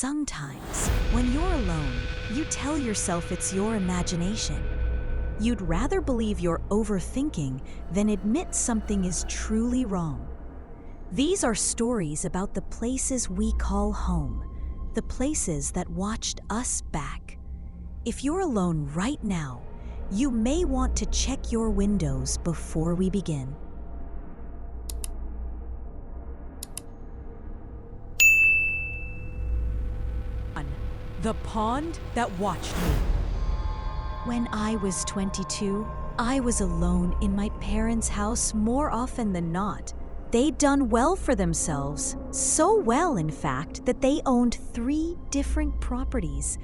Sometimes, when you're alone, you tell yourself it's your imagination. You'd rather believe you're overthinking than admit something is truly wrong. These are stories about the places we call home, the places that watched us back. If you're alone right now, you may want to check your windows before we begin. The pond that watched me. When I was 22, I was alone in my parents' house more often than not. They'd done well for themselves, so well in fact that they owned 3 different properties.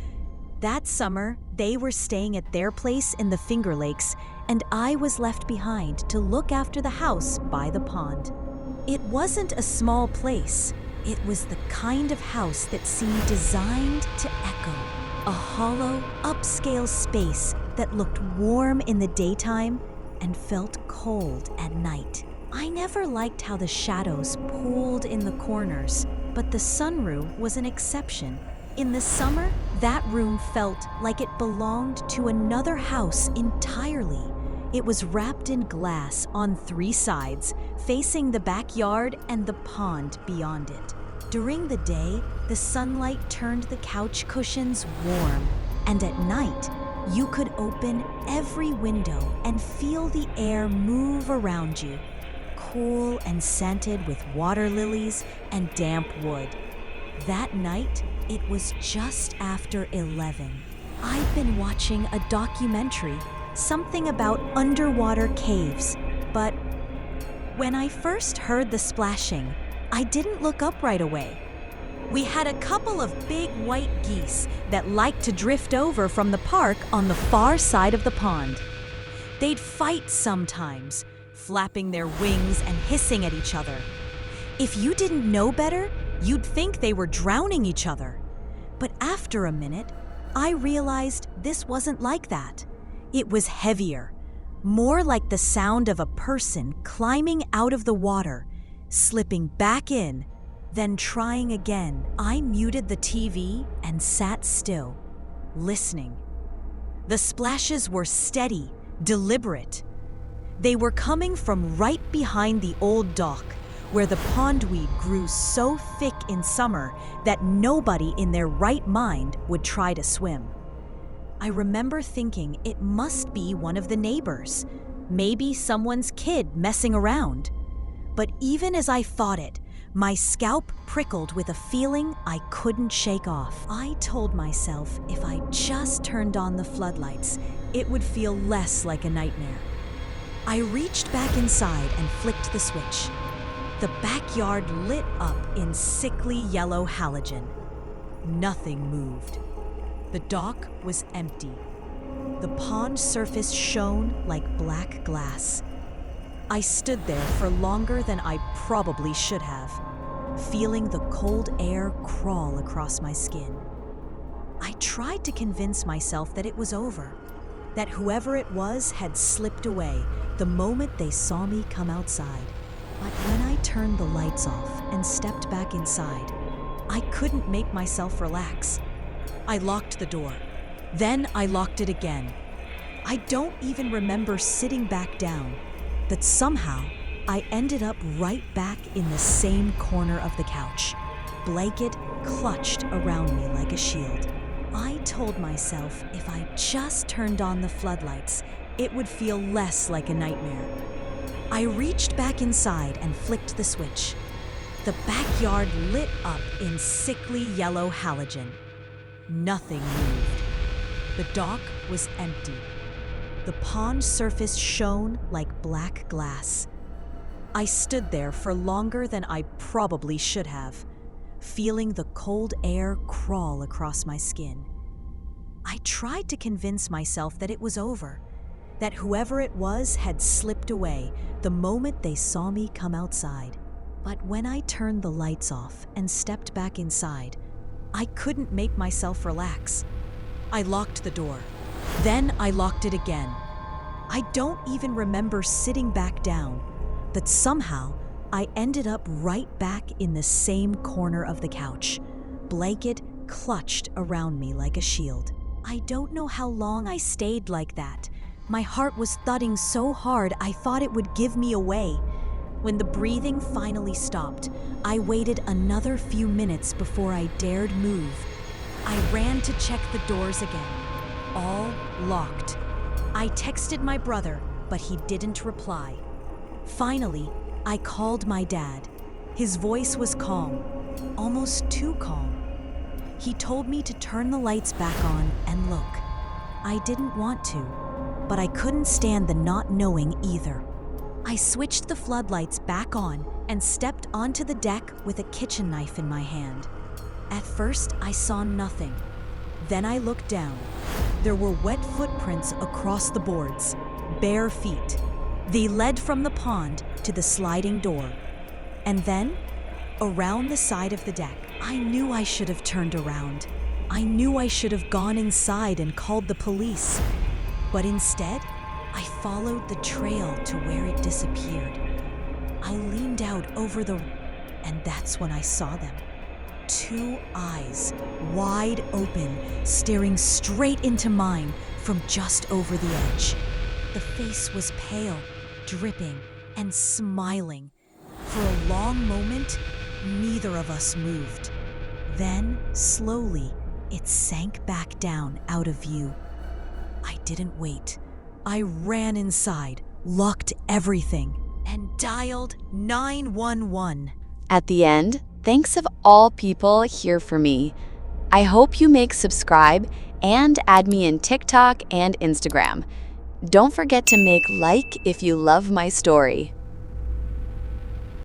That summer, they were staying at their place in the Finger Lakes, and I was left behind to look after the house by the pond. It wasn't a small place. It was the kind of house that seemed designed to echo, a hollow, upscale space that looked warm in the daytime and felt cold at night. I never liked how the shadows pooled in the corners, but the sunroom was an exception. In the summer, that room felt like it belonged to another house entirely. It was wrapped in glass on 3 sides, facing the backyard and the pond beyond it. During the day, the sunlight turned the couch cushions warm, and at night, you could open every window and feel the air move around you, cool and scented with water lilies and damp wood. That night, it was just after 11. I'd been watching a documentary, something about underwater caves, but when I first heard the splashing, I didn't look up right away. We had a couple of big white geese that liked to drift over from the park on the far side of the pond. They'd fight sometimes, flapping their wings and hissing at each other. If you didn't know better, you'd think they were drowning each other. But after a minute, I realized this wasn't like that. It was heavier, more like the sound of a person climbing out of the water, slipping back in, then trying again. I muted the TV and sat still, listening. The splashes were steady, deliberate. They were coming from right behind the old dock, where the pondweed grew so thick in summer that nobody in their right mind would try to swim. I remember thinking it must be one of the neighbors, maybe someone's kid messing around. But even as I thought it, my scalp prickled with a feeling I couldn't shake off. I told myself if I just turned on the floodlights, it would feel less like a nightmare. I reached back inside and flicked the switch. The backyard lit up in sickly yellow halogen. Nothing moved. The dock was empty. The pond surface shone like black glass. I stood there for longer than I probably should have, feeling the cold air crawl across my skin. I tried to convince myself that it was over, that whoever it was had slipped away the moment they saw me come outside. But when I turned the lights off and stepped back inside, I couldn't make myself relax. I locked the door. Then I locked it again. I don't even remember sitting back down, but somehow I ended up right back in the same corner of the couch, blanket clutched around me like a shield. I told myself if I just turned on the floodlights, it would feel less like a nightmare. I reached back inside and flicked the switch. The backyard lit up in sickly yellow halogen. Nothing moved. The dock was empty. The pond surface shone like black glass. I stood there for longer than I probably should have, feeling the cold air crawl across my skin. I tried to convince myself that it was over, that whoever it was had slipped away the moment they saw me come outside. But when I turned the lights off and stepped back inside, I couldn't make myself relax. I locked the door. Then I locked it again. I don't even remember sitting back down, but somehow I ended up right back in the same corner of the couch, blanket clutched around me like a shield. I don't know how long I stayed like that. My heart was thudding so hard I thought it would give me away. When the breathing finally stopped, I waited another few minutes before I dared move. I ran to check the doors again. All locked. I texted my brother, but he didn't reply. Finally, I called my dad. His voice was calm, almost too calm. He told me to turn the lights back on and look. I didn't want to, but I couldn't stand the not knowing either. I switched the floodlights back on and stepped onto the deck with a kitchen knife in my hand. At first, I saw nothing. Then I looked down. There were wet footprints across the boards, bare feet. They led from the pond to the sliding door. And then, around the side of the deck, I knew I should have turned around. I knew I should have gone inside and called the police. But instead, I followed the trail to where it disappeared. I leaned out over and that's when I saw them. Two eyes, wide open, staring straight into mine from just over the edge. The face was pale, dripping, and smiling. For a long moment, neither of us moved. Then, slowly, it sank back down out of view. I didn't wait. I ran inside, locked everything, and dialed 911. At the end, thanks of all people here for me. I hope you make subscribe and add me in TikTok and Instagram. Don't forget to make like if you love my story.